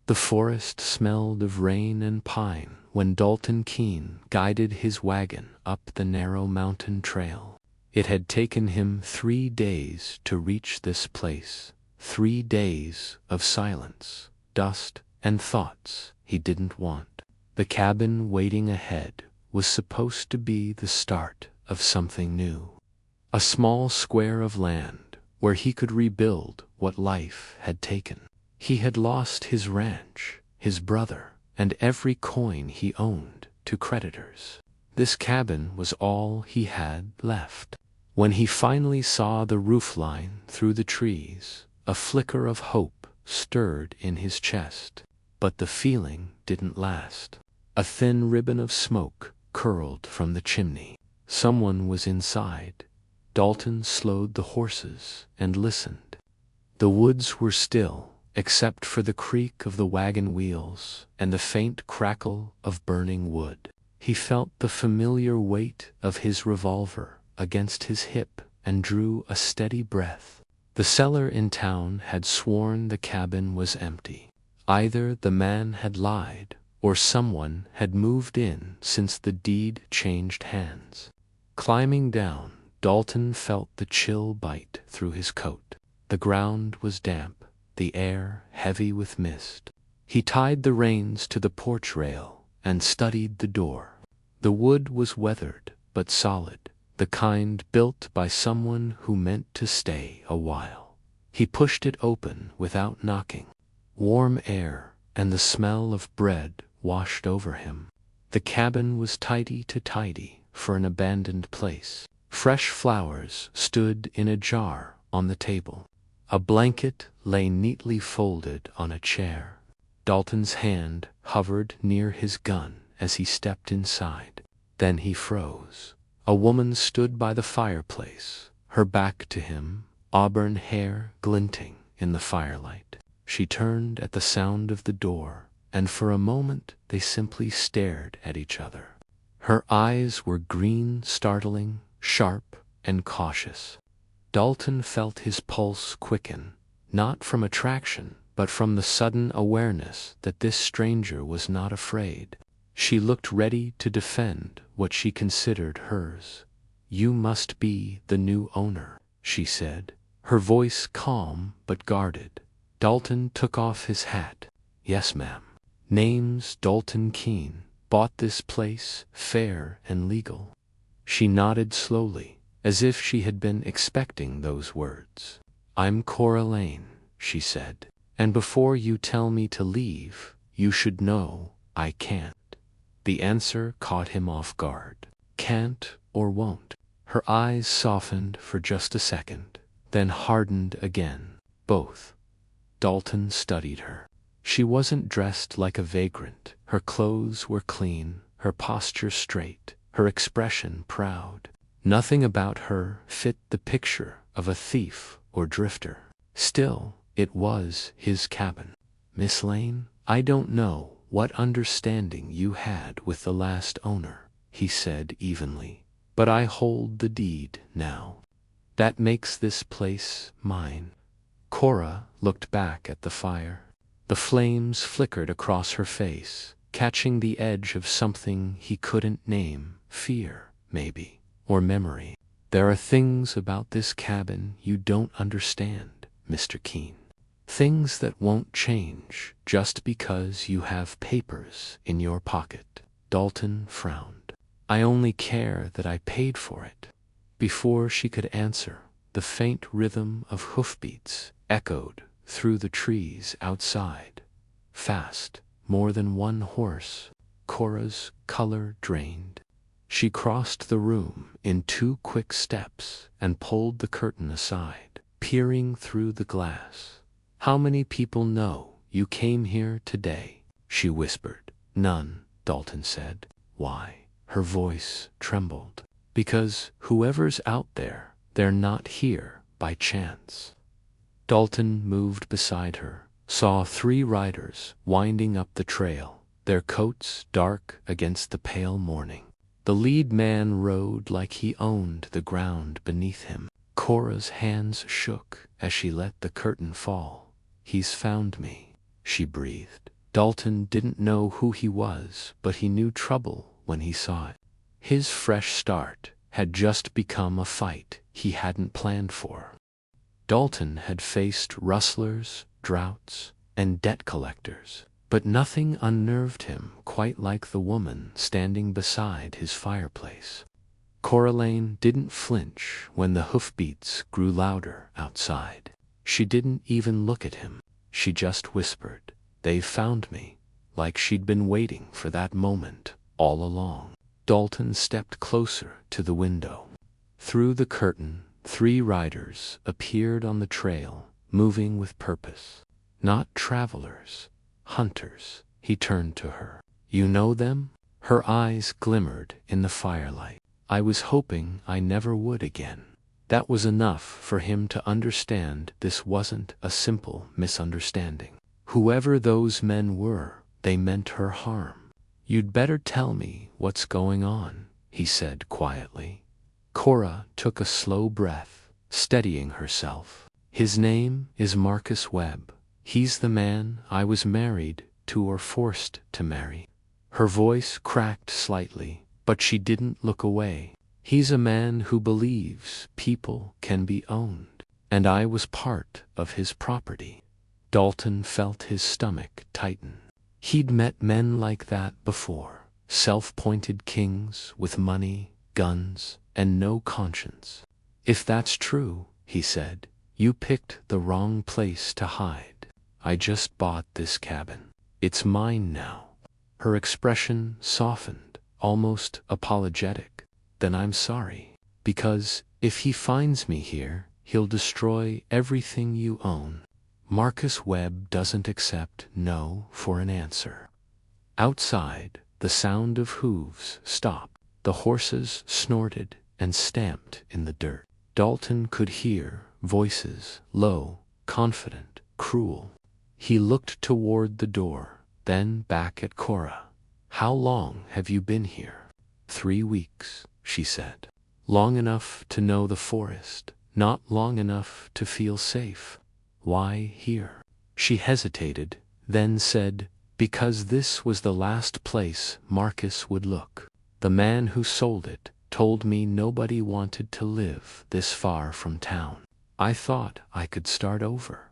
The forest smelled of rain and pine when Dalton Keene guided his wagon up the narrow mountain trail. It had taken him 3 days to reach this place, 3 days of silence, dust, and thoughts he didn't want. The cabin waiting ahead was supposed to be the start of something new. A small square of land where he could rebuild what life had taken. He had lost his ranch, his brother, and every coin he owned to creditors. This cabin was all he had left. When he finally saw the roofline through the trees, a flicker of hope stirred in his chest. But the feeling didn't last. A thin ribbon of smoke curled from the chimney. Someone was inside. Dalton slowed the horses and listened. The woods were still, except for the creak of the wagon wheels and the faint crackle of burning wood. He felt the familiar weight of his revolver against his hip and drew a steady breath. The seller in town had sworn the cabin was empty. Either the man had lied, or someone had moved in since the deed changed hands. Climbing down, Dalton felt the chill bite through his coat. The ground was damp, the air heavy with mist. He tied the reins to the porch rail and studied the door. The wood was weathered but solid, the kind built by someone who meant to stay a while. He pushed it open without knocking. Warm air and the smell of bread washed over him. The cabin was tidy for an abandoned place. Fresh flowers stood in a jar on the table. A blanket lay neatly folded on a chair. Dalton's hand hovered near his gun as he stepped inside. Then he froze. A woman stood by the fireplace, her back to him, auburn hair glinting in the firelight. She turned at the sound of the door, and for a moment they simply stared at each other. Her eyes were green, startling, sharp, and cautious. Dalton felt his pulse quicken, not from attraction, but from the sudden awareness that this stranger was not afraid. She looked ready to defend what she considered hers. "You must be the new owner," she said, her voice calm but guarded. Dalton took off his hat. "Yes, ma'am. Name's Dalton Keene. Bought this place, fair and legal." She nodded slowly, as if she had been expecting those words. "I'm Cora Lane," she said, "and before you tell me to leave, you should know I can't." The answer caught him off guard. Can't or won't? Her eyes softened for just a second, then hardened again. Both. Dalton studied her. She wasn't dressed like a vagrant. Her clothes were clean, her posture straight, her expression proud. Nothing about her fit the picture of a thief or drifter. Still, it was his cabin. "Miss Lane, I don't know what understanding you had with the last owner," he said evenly, "but I hold the deed now. That makes this place mine." Cora looked back at the fire. The flames flickered across her face, catching the edge of something he couldn't name. Fear, maybe, or memory. "There are things about this cabin you don't understand, Mr. Keene. Things that won't change just because you have papers in your pocket." Dalton frowned. "I only care that I paid for it." Before she could answer, the faint rhythm of hoofbeats echoed through the trees outside. Fast, more than one horse. Cora's color drained. She crossed the room in 2 quick steps and pulled the curtain aside, peering through the glass. "How many people know you came here today?" she whispered. "None," Dalton said. "Why?" Her voice trembled. "Because whoever's out there, they're not here by chance." Dalton moved beside her, saw 3 riders winding up the trail, their coats dark against the pale morning. The lead man rode like he owned the ground beneath him. Cora's hands shook as she let the curtain fall. "He's found me," she breathed. Dalton didn't know who he was, but he knew trouble when he saw it. His fresh start had just become a fight he hadn't planned for. Dalton had faced rustlers, droughts, and debt collectors, but nothing unnerved him quite like the woman standing beside his fireplace. Coraline didn't flinch when the hoofbeats grew louder outside. She didn't even look at him. She just whispered, "They've found me," like she'd been waiting for that moment all along. Dalton stepped closer to the window. Through the curtain, 3 riders appeared on the trail, moving with purpose. Not travelers, hunters. He turned to her. "You know them?" Her eyes glimmered in the firelight. "I was hoping I never would again." That was enough for him to understand this wasn't a simple misunderstanding. Whoever those men were, they meant her harm. "You'd better tell me what's going on," he said quietly. Cora took a slow breath, steadying herself. "His name is Marcus Webb. He's the man I was married to or forced to marry." Her voice cracked slightly, but she didn't look away. "He's a man who believes people can be owned, and I was part of his property." Dalton felt his stomach tighten. He'd met men like that before, self-appointed kings with money, guns, and no conscience. "If that's true," he said, "you picked the wrong place to hide. I just bought this cabin. It's mine now." Her expression softened, almost apologetic. "Then I'm sorry. Because if he finds me here, he'll destroy everything you own." Marcus Webb doesn't accept no for an answer. Outside, the sound of hooves stopped. The horses snorted and stamped in the dirt. Dalton could hear voices, low, confident, cruel. He looked toward the door, then back at Cora. "How long have you been here?" 3 weeks, she said. "Long enough to know the forest, not long enough to feel safe." "Why here?" She hesitated, then said, "Because this was the last place Marcus would look. The man who sold it told me nobody wanted to live this far from town. I thought I could start over.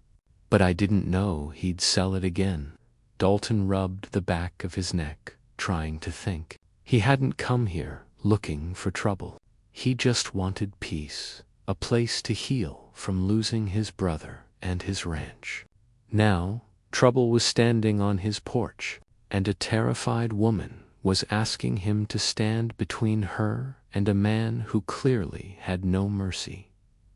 But I didn't know he'd sell it again." Dalton rubbed the back of his neck, trying to think. He hadn't come here looking for trouble. He just wanted peace, a place to heal from losing his brother and his ranch. Now, trouble was standing on his porch, and a terrified woman was asking him to stand between her and a man who clearly had no mercy.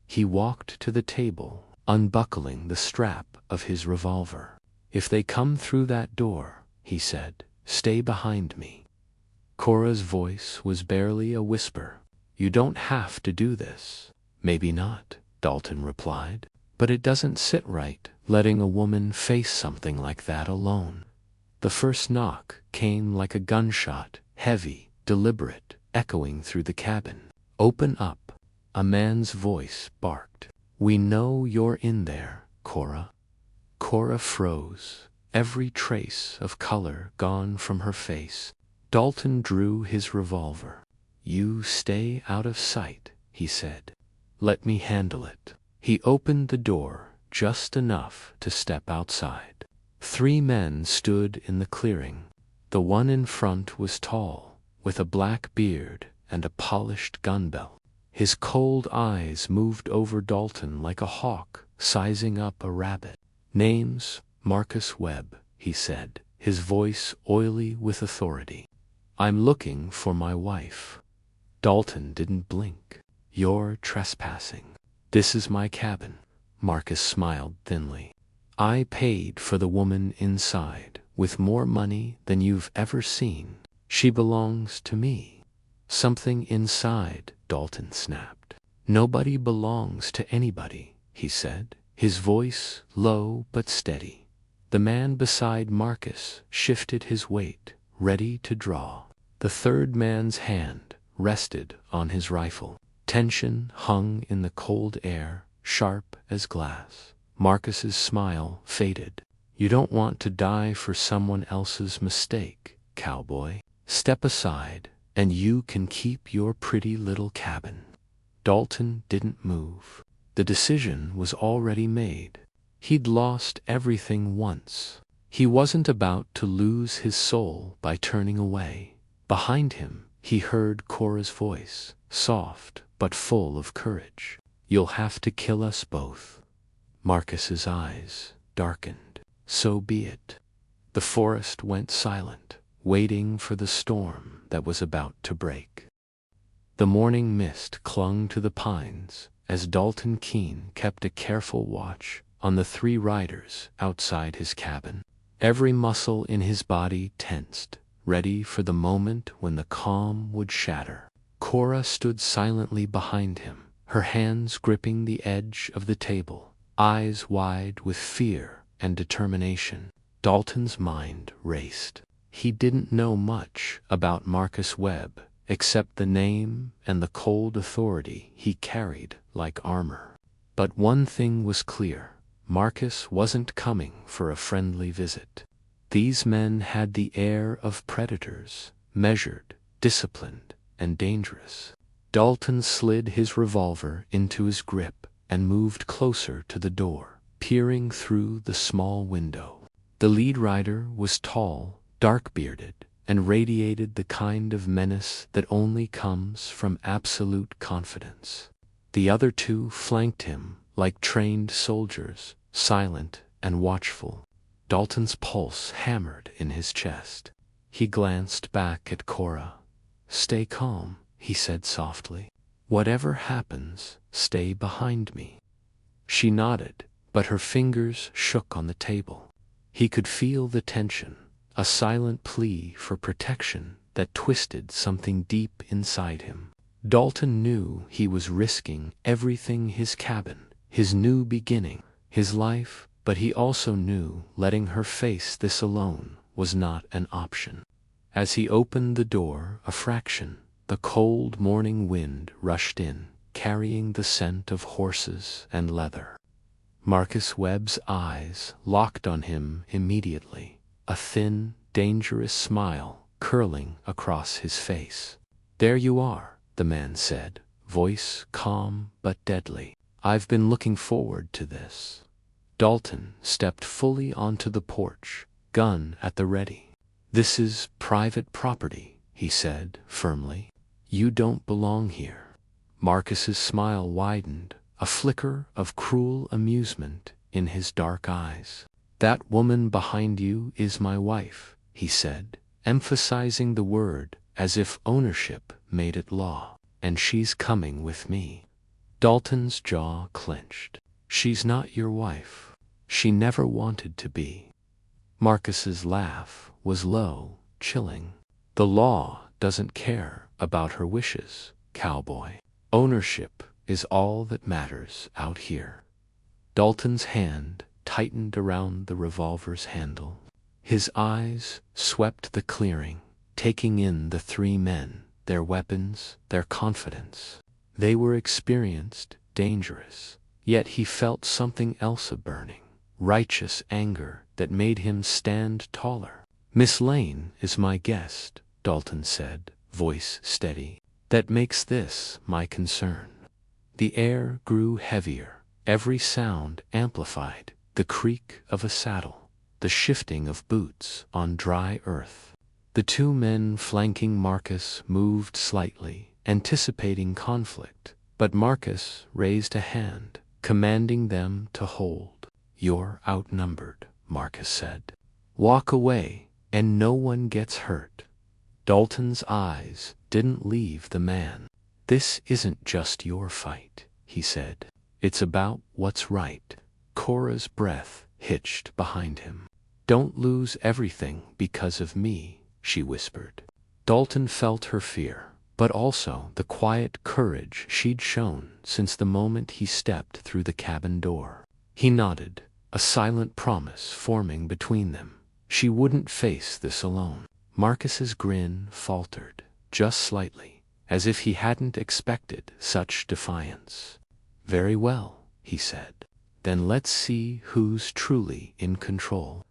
He walked to the table, unbuckling the strap of his revolver. "If they come through that door," he said, "stay behind me." Cora's voice was barely a whisper. "You don't have to do this." "Maybe not," Dalton replied, "but it doesn't sit right letting a woman face something like that alone." The first knock came like a gunshot, heavy, deliberate, echoing through the cabin. "Open up," a man's voice barked. "We know you're in there, Cora." Cora froze, every trace of color gone from her face. Dalton drew his revolver. "You stay out of sight," he said. "Let me handle it." He opened the door just enough to step outside. 3 men stood in the clearing. The one in front was tall, with a black beard and a polished gun belt. His cold eyes moved over Dalton like a hawk sizing up a rabbit. "Name's Marcus Webb," he said, his voice oily with authority. "I'm looking for my wife." Dalton didn't blink. "You're trespassing. This is my cabin." Marcus smiled thinly. "I paid for the woman inside with more money than you've ever seen. She belongs to me." "Something inside," Dalton snapped. "Nobody belongs to anybody," he said, his voice low but steady. The man beside Marcus shifted his weight, ready to draw. The third man's hand rested on his rifle. Tension hung in the cold air, sharp as glass. Marcus's smile faded. You don't want to die for someone else's mistake, cowboy. Step aside, and you can keep your pretty little cabin." Dalton didn't move. The decision was already made. He'd lost everything once. He wasn't about to lose his soul by turning away. Behind him, he heard Cora's voice, soft but full of courage. "You'll have to kill us both." Marcus's eyes darkened. "So be it." The forest went silent, waiting for the storm that was about to break. The morning mist clung to the pines as Dalton Keene kept a careful watch on the three riders outside his cabin. Every muscle in his body tensed, ready for the moment when the calm would shatter. Cora stood silently behind him, her hands gripping the edge of the table, eyes wide with fear and determination. Dalton's mind raced. He didn't know much about Marcus Webb, except the name and the cold authority he carried like armor. But one thing was clear. Marcus wasn't coming for a friendly visit. These men had the air of predators, measured, disciplined, and dangerous. Dalton slid his revolver into his grip and moved closer to the door, peering through the small window. The lead rider was tall, dark-bearded, and radiated the kind of menace that only comes from absolute confidence. The other two flanked him like trained soldiers, silent and watchful. Dalton's pulse hammered in his chest. He glanced back at Cora. "Stay calm," he said softly. "Whatever happens, stay behind me." She nodded, but her fingers shook on the table. He could feel the tension, a silent plea for protection that twisted something deep inside him. Dalton knew he was risking everything: his cabin, his new beginning, his life, but he also knew letting her face this alone was not an option. As he opened the door a fraction, the cold morning wind rushed in, carrying the scent of horses and leather. Marcus Webb's eyes locked on him immediately, a thin, dangerous smile curling across his face. "There you are," the man said, voice calm but deadly. "I've been looking forward to this." Dalton stepped fully onto the porch, gun at the ready. "This is private property," he said firmly. "You don't belong here." Marcus's smile widened, a flicker of cruel amusement in his dark eyes. "That woman behind you is my wife," he said, emphasizing the word as if ownership made it law. "And she's coming with me." Dalton's jaw clenched. "She's not your wife. She never wanted to be." Marcus's laugh was low, chilling. "The law doesn't care about her wishes, cowboy. Ownership is all that matters out here." Dalton's hand tightened around the revolver's handle. His eyes swept the clearing, taking in the three men, their weapons, their confidence. They were experienced, dangerous, yet he felt something else burning, righteous anger that made him stand taller. "Miss Lane is my guest," Dalton said, voice steady. "That makes this my concern." The air grew heavier, every sound amplified: the creak of a saddle, the shifting of boots on dry earth. The two men flanking Marcus moved slightly, anticipating conflict, but Marcus raised a hand, commanding them to hold. "You're outnumbered," Marcus said. "Walk away, and no one gets hurt." Dalton's eyes didn't leave the man. "This isn't just your fight," he said. "It's about what's right." Cora's breath hitched behind him. "Don't lose everything because of me," she whispered. Dalton felt her fear, but also the quiet courage she'd shown since the moment he stepped through the cabin door. He nodded, a silent promise forming between them. She wouldn't face this alone. Marcus's grin faltered, just slightly, as if he hadn't expected such defiance. "Very well," he said. Then let's see who's truly in control.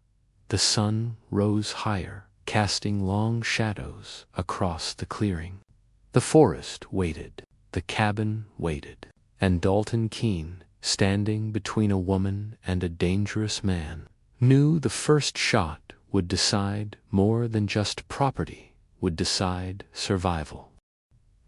The sun rose higher, casting long shadows across the clearing. The forest waited, the cabin waited, and Dalton Keene, standing between a woman and a dangerous man, knew the first shot would decide more than just property, would decide survival.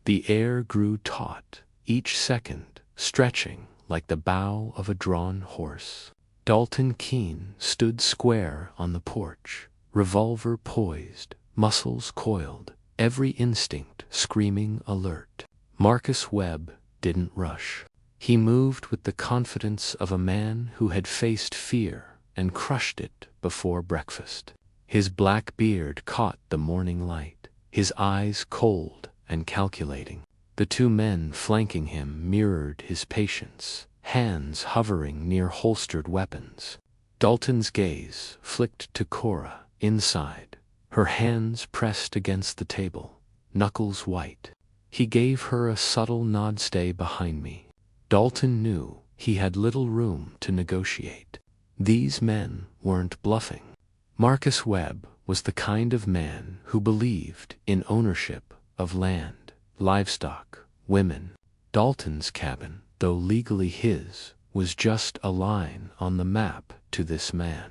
The air grew taut, each second stretching like the bow of a drawn horse. Dalton Keene stood square on the porch, revolver poised, muscles coiled, every instinct screaming alert. Marcus Webb didn't rush. He moved with the confidence of a man who had faced fear and crushed it before breakfast. His black beard caught the morning light, his eyes cold and calculating. The two men flanking him mirrored his patience, hands hovering near holstered weapons. Dalton's gaze flicked to Cora, inside, her hands pressed against the table, knuckles white. He gave her a subtle nod. Stay behind me. Dalton knew he had little room to negotiate. These men weren't bluffing. Marcus Webb was the kind of man who believed in ownership of land, livestock, women. Dalton's cabin, though legally his, was just a line on the map to this man.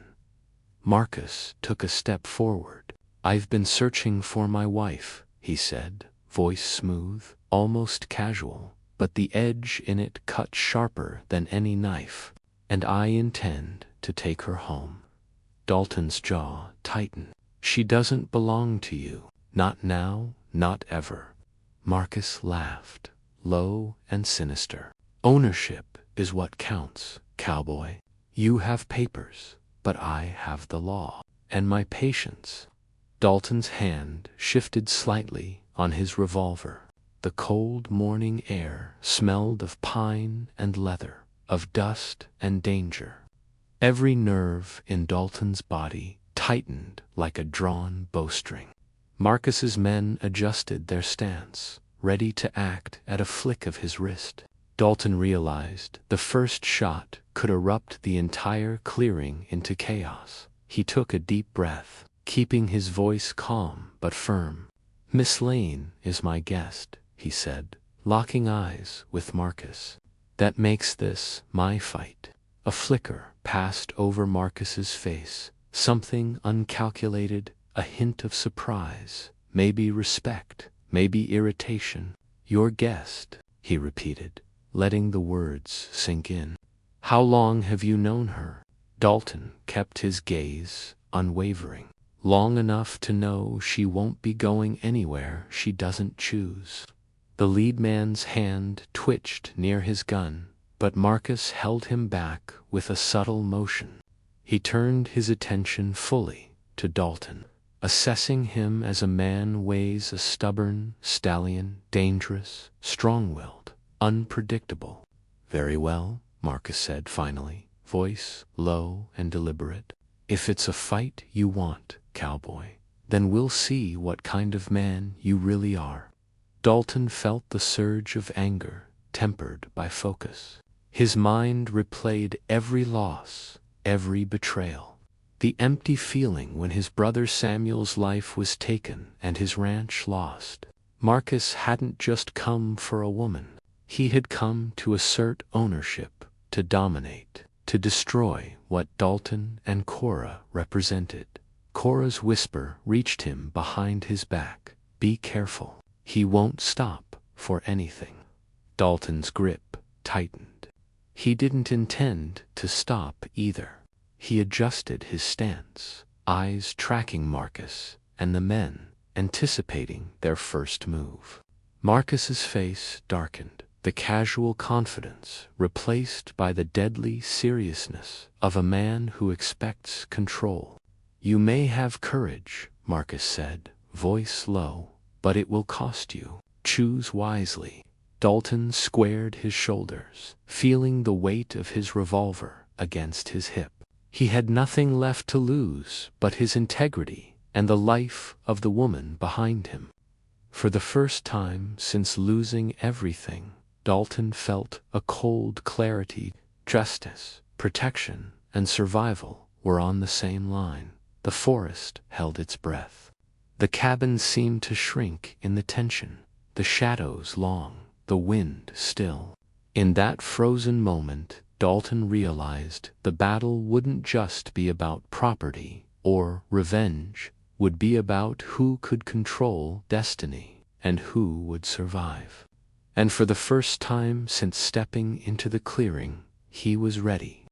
Marcus took a step forward. "I've been searching for my wife," he said, voice smooth, almost casual, but the edge in it cut sharper than any knife. "And I intend to take her home." Dalton's jaw tightened. "She doesn't belong to you. Not now, not ever." Marcus laughed, low and sinister. "Ownership is what counts, cowboy. You have papers, but I have the law. And my patience." Dalton's hand shifted slightly on his revolver. The cold morning air smelled of pine and leather, of dust and danger. Every nerve in Dalton's body tightened like a drawn bowstring. Marcus's men adjusted their stance, ready to act at a flick of his wrist. Dalton realized the first shot could erupt the entire clearing into chaos. He took a deep breath, keeping his voice calm but firm. "Miss Lane is my guest," he said, locking eyes with Marcus. "That makes this my fight." A flicker passed over Marcus's face, something uncalculated, a hint of surprise, maybe respect, maybe irritation. "Your guest," he repeated, letting the words sink in. "How long have you known her?" Dalton kept his gaze unwavering. "Long enough to know she won't be going anywhere she doesn't choose." The lead man's hand twitched near his gun, but Marcus held him back with a subtle motion. He turned his attention fully to Dalton, assessing him as a man weighs a stubborn stallion, dangerous, strong-willed, unpredictable. "Very well," Marcus said finally, voice low and deliberate. "If it's a fight you want, cowboy, then we'll see what kind of man you really are." Dalton felt the surge of anger, tempered by focus. His mind replayed every loss, every betrayal. The empty feeling when his brother Samuel's life was taken and his ranch lost. Marcus hadn't just come for a woman. He had come to assert ownership, to dominate, to destroy what Dalton and Cora represented. Cora's whisper reached him behind his back. "Be careful. He won't stop for anything." Dalton's grip tightened. He didn't intend to stop either. He adjusted his stance, eyes tracking Marcus and the men, anticipating their first move. Marcus's face darkened, the casual confidence replaced by the deadly seriousness of a man who expects control. "You may have courage," Marcus said, voice low, "but it will cost you. Choose wisely." Dalton squared his shoulders, feeling the weight of his revolver against his hip. He had nothing left to lose but his integrity and the life of the woman behind him. For the first time since losing everything, Dalton felt a cold clarity, justice, protection, and survival were on the same line. The forest held its breath. The cabin seemed to shrink in the tension, the shadows long, the wind still. In that frozen moment, Dalton realized the battle wouldn't just be about property or revenge, would be about who could control destiny and who would survive. And for the first time since stepping into the clearing, he was ready.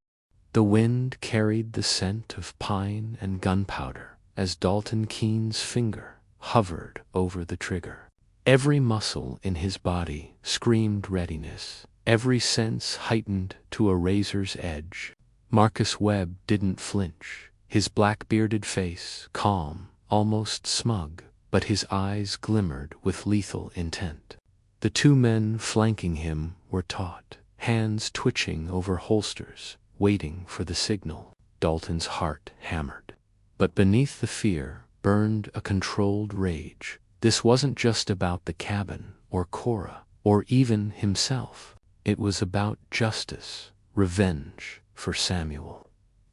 The wind carried the scent of pine and gunpowder as Dalton Keene's finger hovered over the trigger. Every muscle in his body screamed readiness, every sense heightened to a razor's edge. Marcus Webb didn't flinch, his black-bearded face calm, almost smug, but his eyes glimmered with lethal intent. The two men flanking him were taut, hands twitching over holsters, waiting for the signal. Dalton's heart hammered. But beneath the fear burned a controlled rage. This wasn't just about the cabin, or Cora, or even himself. It was about justice, revenge for Samuel,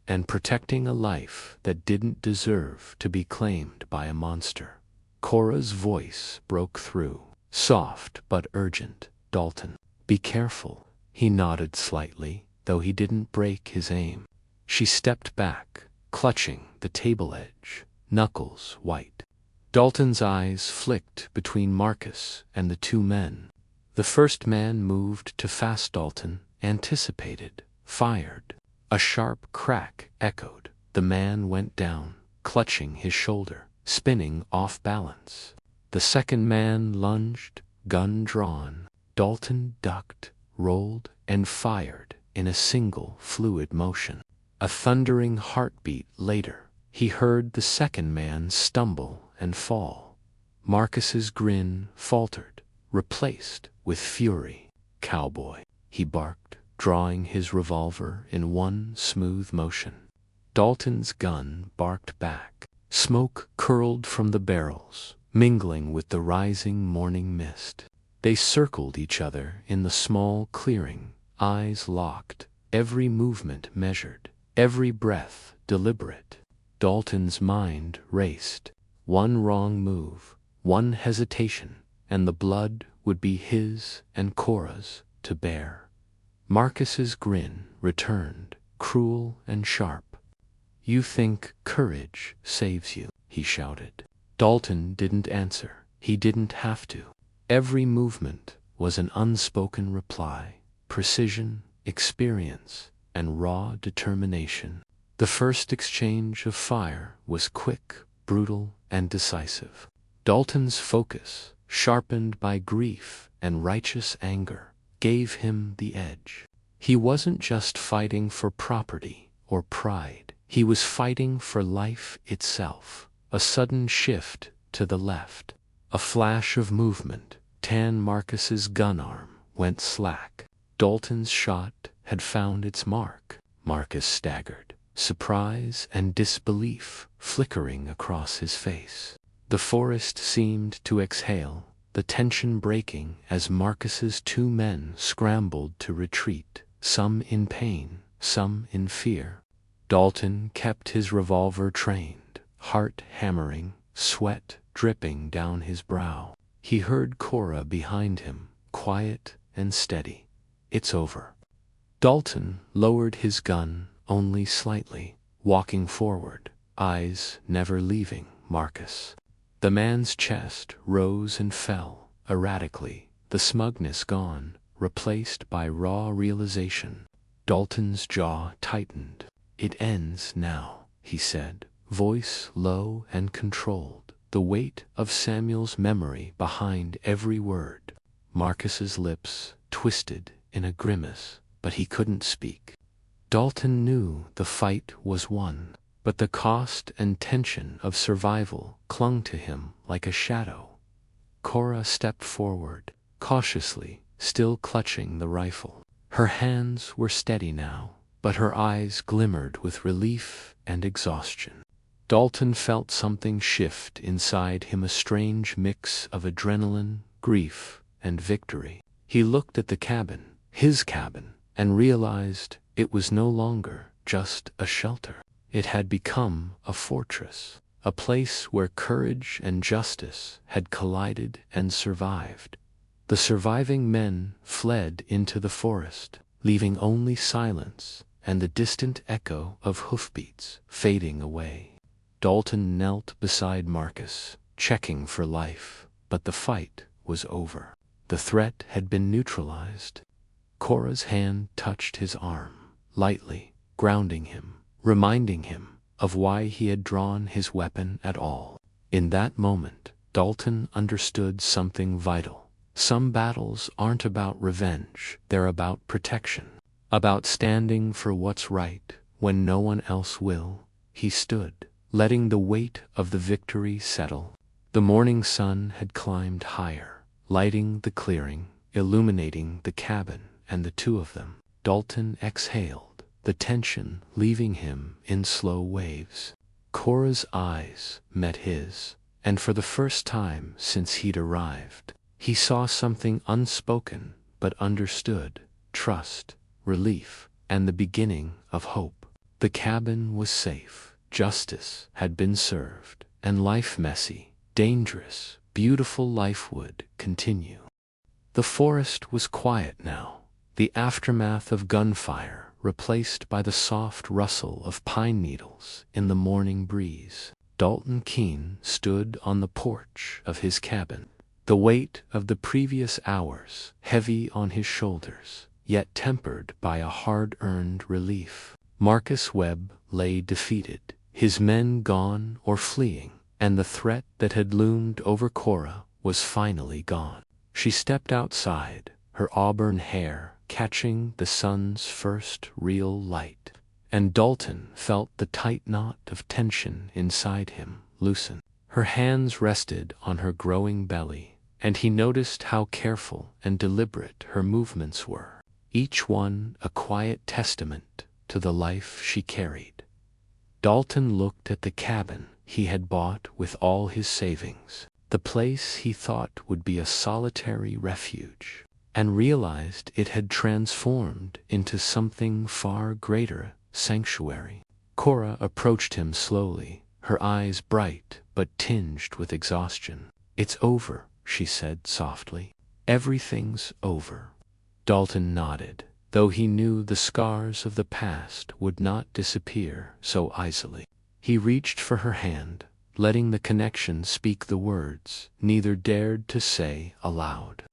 and protecting a life that didn't deserve to be claimed by a monster. Cora's voice broke through, soft but urgent. "Dalton, be careful." He nodded slightly, though he didn't break his aim. She stepped back, clutching the table edge, knuckles white. Dalton's eyes flicked between Marcus and the two men. The first man moved to fast. Dalton anticipated, fired. A sharp crack echoed. The man went down, clutching his shoulder, spinning off balance. The second man lunged, gun drawn. Dalton ducked, rolled, and fired in a single fluid motion. A thundering heartbeat later, he heard the second man stumble and fall. Marcus's grin faltered, replaced with fury. "Cowboy," he barked, drawing his revolver in one smooth motion. Dalton's gun barked back. Smoke curled from the barrels, mingling with the rising morning mist. They circled each other in the small clearing, eyes locked, every movement measured, every breath deliberate. Dalton's mind raced. One wrong move, one hesitation, and the blood would be his and Cora's to bear. Marcus's grin returned, cruel and sharp. "You think courage saves you," he shouted. Dalton didn't answer. He didn't have to. Every movement was an unspoken reply, precision, experience, and raw determination. The first exchange of fire was quick, brutal, and decisive. Dalton's focus, sharpened by grief and righteous anger, gave him the edge. He wasn't just fighting for property or pride. He was fighting for life itself. A sudden shift to the left, a flash of movement. Marcus's gun arm went slack. Dalton's shot had found its mark. Marcus staggered, surprise and disbelief flickering across his face. The forest seemed to exhale, the tension breaking as Marcus's two men scrambled to retreat, some in pain, some in fear. Dalton kept his revolver trained, heart hammering, sweat dripping down his brow. He heard Cora behind him, quiet and steady. "It's over." Dalton lowered his gun only slightly, walking forward, eyes never leaving Marcus. The man's chest rose and fell, erratically, the smugness gone, replaced by raw realization. Dalton's jaw tightened. "It ends now," he said, voice low and controlled, the weight of Samuel's memory behind every word. Marcus's lips twisted in a grimace, but he couldn't speak. Dalton knew the fight was won, but the cost and tension of survival clung to him like a shadow. Cora stepped forward, cautiously, still clutching the rifle. Her hands were steady now, but her eyes glimmered with relief and exhaustion. Dalton felt something shift inside him, a strange mix of adrenaline, grief, and victory. He looked at the cabin, his cabin, and realized It was no longer just a shelter. It had become a fortress, a place where courage and justice had collided and survived. The surviving men fled into the forest, leaving only silence and the distant echo of hoofbeats fading away. Dalton knelt beside Marcus, checking for life, but the fight was over. The threat had been neutralized. Cora's hand touched his arm, lightly, grounding him, reminding him of why he had drawn his weapon at all. In that moment, Dalton understood something vital. Some battles aren't about revenge, they're about protection. About standing for what's right when no one else will. He stood, letting the weight of the victory settle. The morning sun had climbed higher, lighting the clearing, illuminating the cabin and the two of them. Dalton exhaled, the tension leaving him in slow waves. Cora's eyes met his, and for the first time since he'd arrived, he saw something unspoken but understood: trust, relief, and the beginning of hope. The cabin was safe, justice had been served, and life, messy, dangerous, beautiful life, would continue. The forest was quiet now, the aftermath of gunfire replaced by the soft rustle of pine needles in the morning breeze. Dalton Keene stood on the porch of his cabin, the weight of the previous hours heavy on his shoulders, yet tempered by a hard-earned relief. Marcus Webb lay defeated, his men gone or fleeing, and the threat that had loomed over Cora was finally gone. She stepped outside, her auburn hair catching the sun's first real light, and Dalton felt the tight knot of tension inside him loosen. Her hands rested on her growing belly, and he noticed how careful and deliberate her movements were, each one a quiet testament to the life she carried. Dalton looked at the cabin he had bought with all his savings, the place he thought would be a solitary refuge, and realized it had transformed into something far greater: sanctuary. Cora approached him slowly, her eyes bright but tinged with exhaustion. "It's over," she said softly. "Everything's over." Dalton nodded, though he knew the scars of the past would not disappear so easily. He reached for her hand, letting the connection speak the words neither dared to say aloud.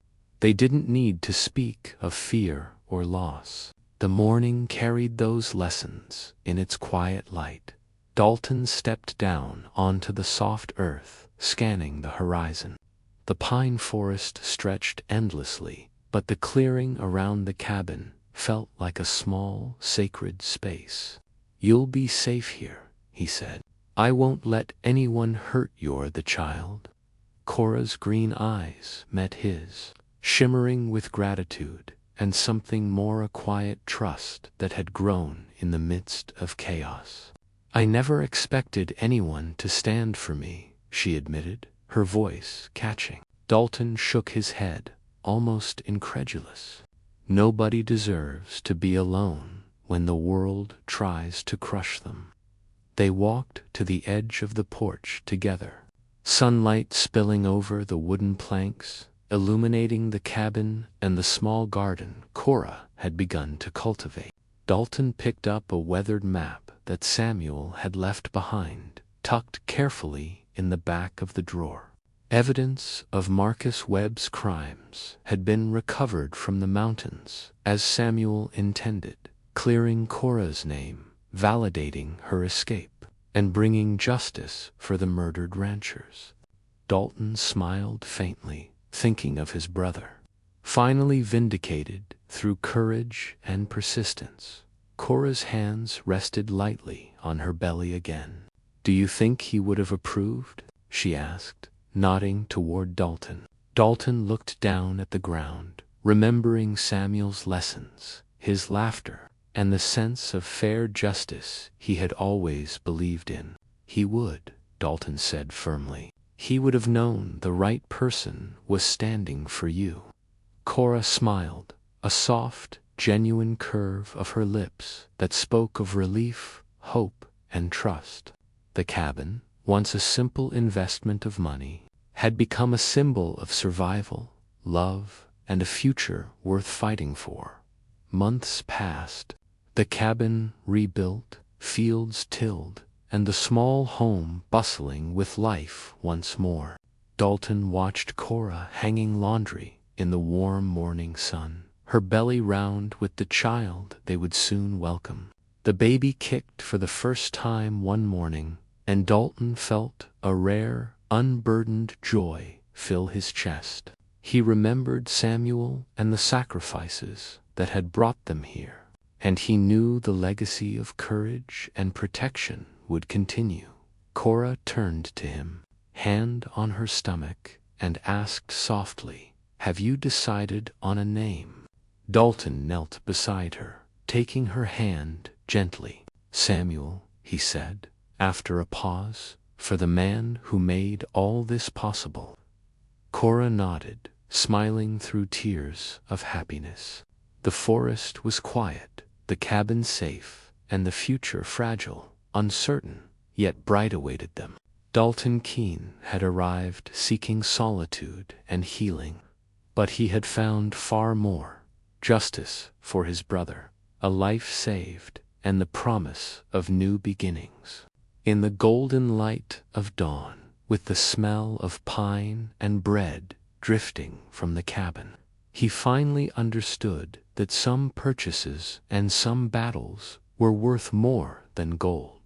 They didn't need to speak of fear or loss. The morning carried those lessons in its quiet light. Dalton stepped down onto the soft earth, scanning the horizon. The pine forest stretched endlessly, but the clearing around the cabin felt like a small, sacred space. "You'll be safe here," he said. "I won't let anyone hurt you." The child. Cora's green eyes met his, shimmering with gratitude and something more: a quiet trust that had grown in the midst of chaos. "I never expected anyone to stand for me," she admitted, her voice catching. Dalton shook his head, almost incredulous. "Nobody deserves to be alone when the world tries to crush them." They walked to the edge of the porch together, sunlight spilling over the wooden planks, illuminating the cabin and the small garden Cora had begun to cultivate. Dalton picked up a weathered map that Samuel had left behind, tucked carefully in the back of the drawer. Evidence of Marcus Webb's crimes had been recovered from the mountains, as Samuel intended, clearing Cora's name, validating her escape, and bringing justice for the murdered ranchers. Dalton smiled faintly, thinking of his brother, finally vindicated through courage and persistence. Cora's hands rested lightly on her belly again. "Do you think he would have approved?" she asked, nodding toward Dalton. Dalton looked down at the ground, remembering Samuel's lessons, his laughter, and the sense of fair justice he had always believed in. "He would," Dalton said firmly. "He would have known the right person was standing for you." Cora smiled, a soft, genuine curve of her lips that spoke of relief, hope, and trust. The cabin, once a simple investment of money, had become a symbol of survival, love, and a future worth fighting for. Months passed, the cabin rebuilt, fields tilled, and the small home bustling with life once more. Dalton watched Cora hanging laundry in the warm morning sun, her belly round with the child they would soon welcome. The baby kicked for the first time one morning, and Dalton felt a rare, unburdened joy fill his chest. He remembered Samuel and the sacrifices that had brought them here, and he knew the legacy of courage and protection would continue. Cora turned to him, hand on her stomach, and asked softly, "Have you decided on a name?" Dalton knelt beside her, taking her hand gently. "Samuel," he said, after a pause, "for the man who made all this possible." Cora nodded, smiling through tears of happiness. The forest was quiet, the cabin safe, and the future fragile, uncertain, yet bright awaited them. Dalton Keene had arrived seeking solitude and healing, but he had found far more: justice for his brother, a life saved, and the promise of new beginnings. In the golden light of dawn, with the smell of pine and bread drifting from the cabin, he finally understood that some purchases and some battles were worth more than gold.